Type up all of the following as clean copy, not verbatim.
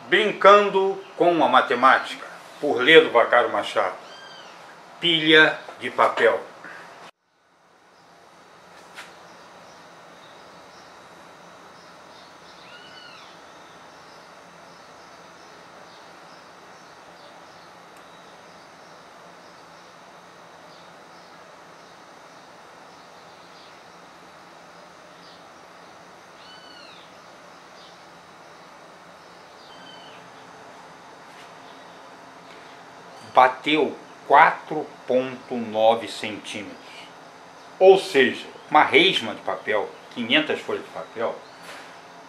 Brincando com a Matemática, por Ledo Vaccaro Machado. Pilha de papel. Bateu 4,9 centímetros, ou seja, uma resma de papel, 500 folhas de papel,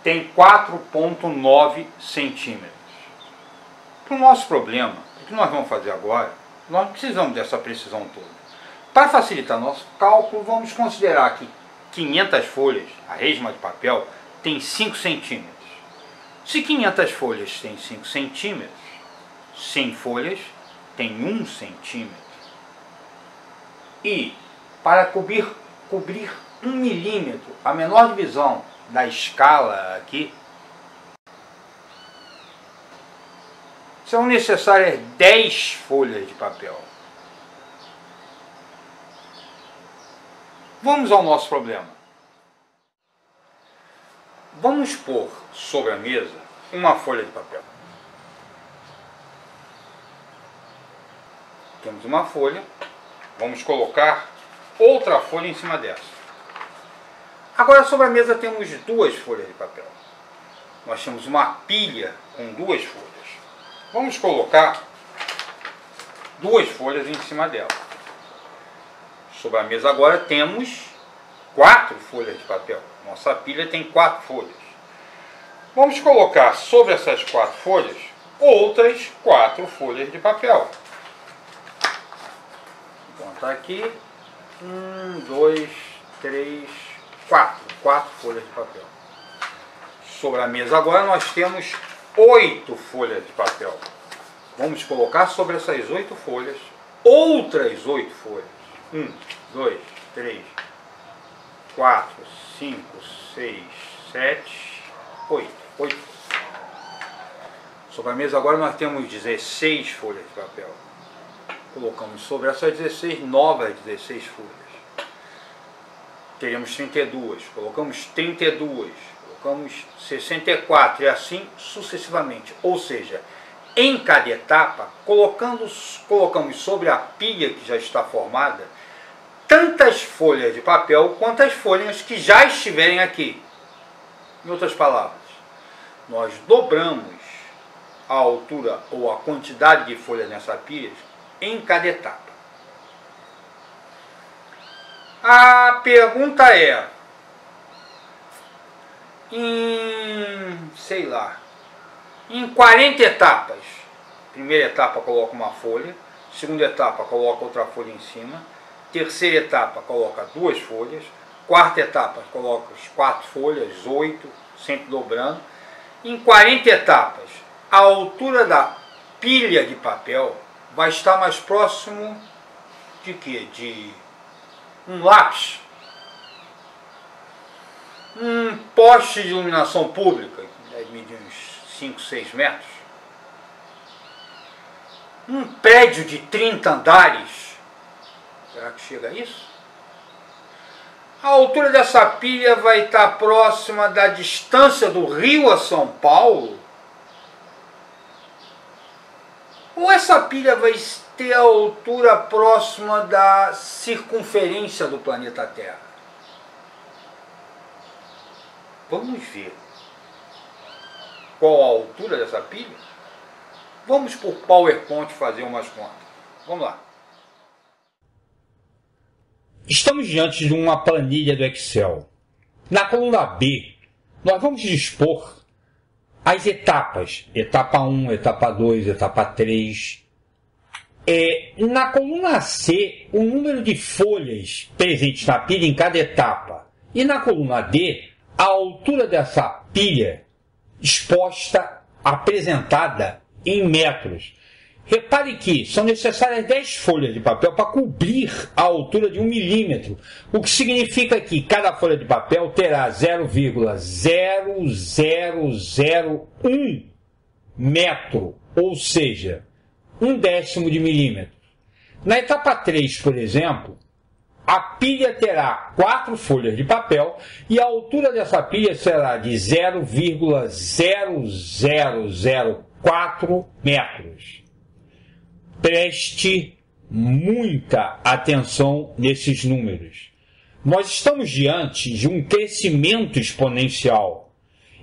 tem 4,9 centímetros. Para o nosso problema, o que nós vamos fazer agora, nós precisamos dessa precisão toda. Para facilitar nosso cálculo, vamos considerar que 500 folhas, a resma de papel, tem 5 centímetros. Se 500 folhas tem 5 centímetros, 100 folhas tem 1 centímetro. E para cobrir 1 milímetro, a menor divisão da escala aqui, são necessárias 10 folhas de papel. Vamos ao nosso problema. Vamos pôr sobre a mesa uma folha de papel. Temos uma folha, vamos colocar outra folha em cima dessa. Agora sobre a mesa temos 2 folhas de papel. Nós temos uma pilha com 2 folhas. Vamos colocar 2 folhas em cima dela. Sobre a mesa agora temos 4 folhas de papel. Nossa pilha tem 4 folhas. Vamos colocar sobre essas 4 folhas outras 4 folhas de papel. Contar aqui, 1, 2, 3, 4 folhas de papel. Sobre a mesa agora nós temos 8 folhas de papel. Vamos colocar sobre essas 8 folhas outras 8 folhas. 1, 2, 3, 4, 5, 6, 7, 8. Sobre a mesa agora nós temos 16 folhas de papel. Colocamos sobre essas 16, novas 16 folhas. Teremos 32, colocamos 32, colocamos 64 e assim sucessivamente. Ou seja, em cada etapa, colocamos sobre a pilha que já está formada, tantas folhas de papel quanto as folhas que já estiverem aqui. Em outras palavras, nós dobramos a altura ou a quantidade de folhas nessa pilha em cada etapa. A pergunta é, em 40 etapas, primeira etapa coloca uma folha, segunda etapa coloca outra folha em cima, terceira etapa coloca 2 folhas, quarta etapa coloca as 4 folhas, 8, sempre dobrando. Em 40 etapas, a altura da pilha de papel vai estar mais próximo de quê? De um lápis, um poste de iluminação pública, que deve medir uns 5, 6 metros, um prédio de 30 andares, será que chega a isso? A altura dessa pilha vai estar próxima da distância do Rio a São Paulo? Ou essa pilha vai ter a altura próxima da circunferência do planeta Terra? Vamos ver qual a altura dessa pilha? Vamos por PowerPoint fazer umas contas. Vamos lá. Estamos diante de uma planilha do Excel. Na coluna B, nós vamos dispor as etapas, etapa 1, etapa 2, etapa 3. Na coluna C, o número de folhas presentes na pilha em cada etapa. E na coluna D, a altura dessa pilha exposta, apresentada em metros. Repare que são necessárias 10 folhas de papel para cobrir a altura de 1 milímetro, o que significa que cada folha de papel terá 0,0001 metro, ou seja, 1/10 de milímetro. Na etapa 3, por exemplo, a pilha terá 4 folhas de papel e a altura dessa pilha será de 0,0004 metros. Preste muita atenção nesses números. Nós estamos diante de um crescimento exponencial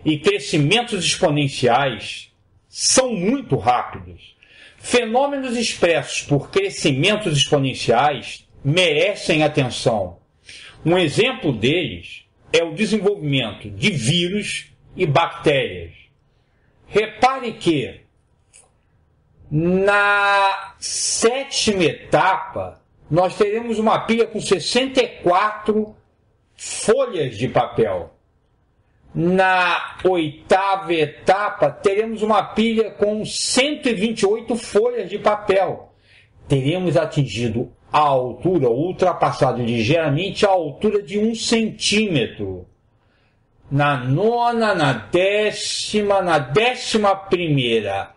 e crescimentos exponenciais são muito rápidos. Fenômenos expressos por crescimentos exponenciais merecem atenção. Um exemplo deles é o desenvolvimento de vírus e bactérias. Repare que na 7ª etapa nós teremos uma pilha com 64 folhas de papel. Na 8ª etapa teremos uma pilha com 128 folhas de papel. Teremos atingido a altura, ultrapassado ligeiramente a altura de 1 centímetro. Na 9ª, na 10ª, na 11ª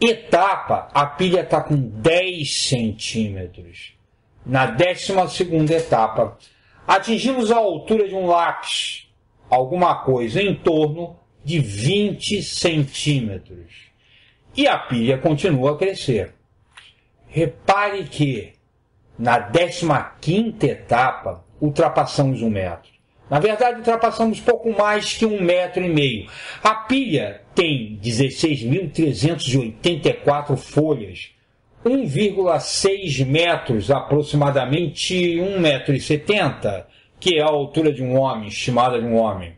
etapa, a pilha está com 10 centímetros. Na 12ª etapa, atingimos a altura de um lápis, alguma coisa em torno de 20 centímetros. E a pilha continua a crescer. Repare que na 15ª etapa ultrapassamos 1 metro. Na verdade, ultrapassamos pouco mais que 1,5 metro. A pilha tem 16.384 folhas, 1,6 metros, aproximadamente 1,70 m, que é a altura de um homem, estimada de um homem.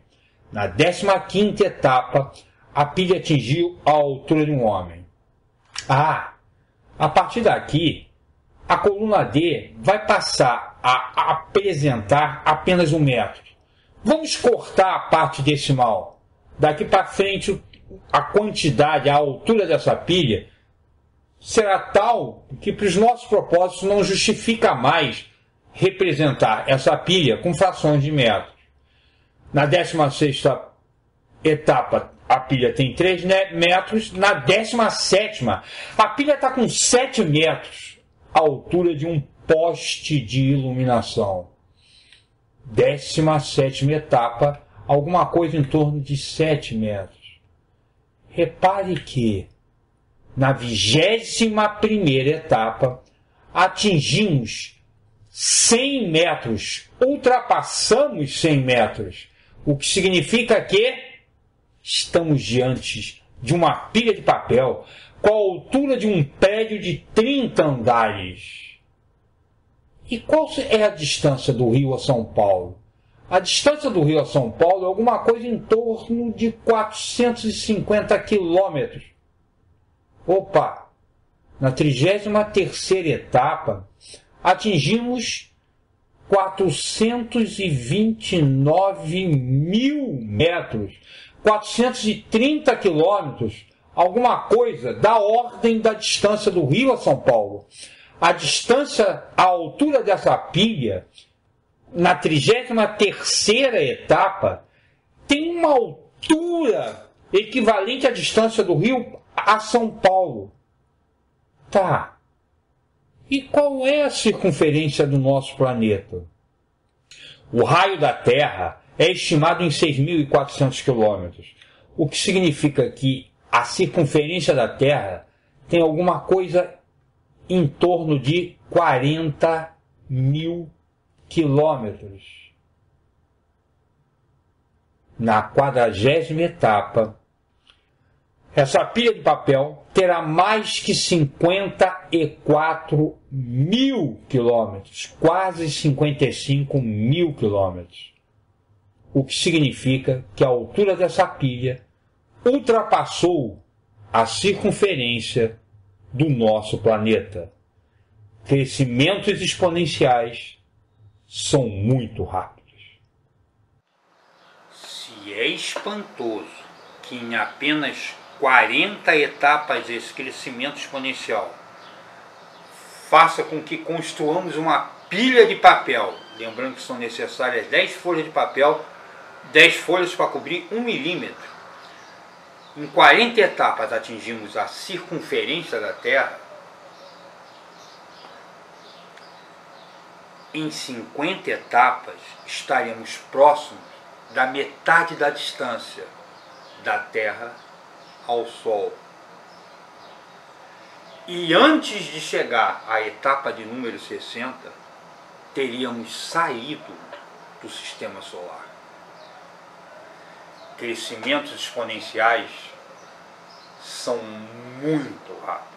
Na 15ª etapa, a pilha atingiu a altura de um homem. A partir daqui, a coluna D vai passar a apresentar apenas 1 metro. Vamos cortar a parte decimal. Daqui para frente, a quantidade, a altura dessa pilha será tal que para os nossos propósitos não justifica mais representar essa pilha com frações de metros. Na 16ª etapa, a pilha tem 3 metros. Na 17ª, a pilha está com 7 metros, a altura de um poste de iluminação. 17ª etapa, alguma coisa em torno de 7 metros. Repare que na 21ª etapa atingimos 100 metros, ultrapassamos 100 metros, o que significa que estamos diante de uma pilha de papel com a altura de um prédio de 30 andares. E qual é a distância do Rio a São Paulo? A distância do Rio a São Paulo é alguma coisa em torno de 450 quilômetros. Opa! Na 33ª etapa, atingimos 429 mil metros, 430 quilômetros, alguma coisa da ordem da distância do Rio a São Paulo. A distância, a altura dessa pilha, na 33ª etapa, tem uma altura equivalente à distância do Rio a São Paulo. Tá. E qual é a circunferência do nosso planeta? O raio da Terra é estimado em 6.400 quilômetros, o que significa que a circunferência da Terra tem alguma coisa em torno de 40 mil quilômetros. Na 40ª etapa, essa pilha de papel terá mais que 54 mil quilômetros, quase 55 mil quilômetros. O que significa que a altura dessa pilha ultrapassou a circunferência do nosso planeta. Crescimentos exponenciais são muito rápidos. Se é espantoso que em apenas 40 etapas esse crescimento exponencial faça com que construamos uma pilha de papel, lembrando que são necessárias 10 folhas de papel, 10 folhas para cobrir 1 milímetro. em 40 etapas atingimos a circunferência da Terra, em 50 etapas estaremos próximos da metade da distância da Terra ao Sol. E antes de chegar à etapa de número 60, teríamos saído do sistema solar. Crescimentos exponenciais são muito rápidos.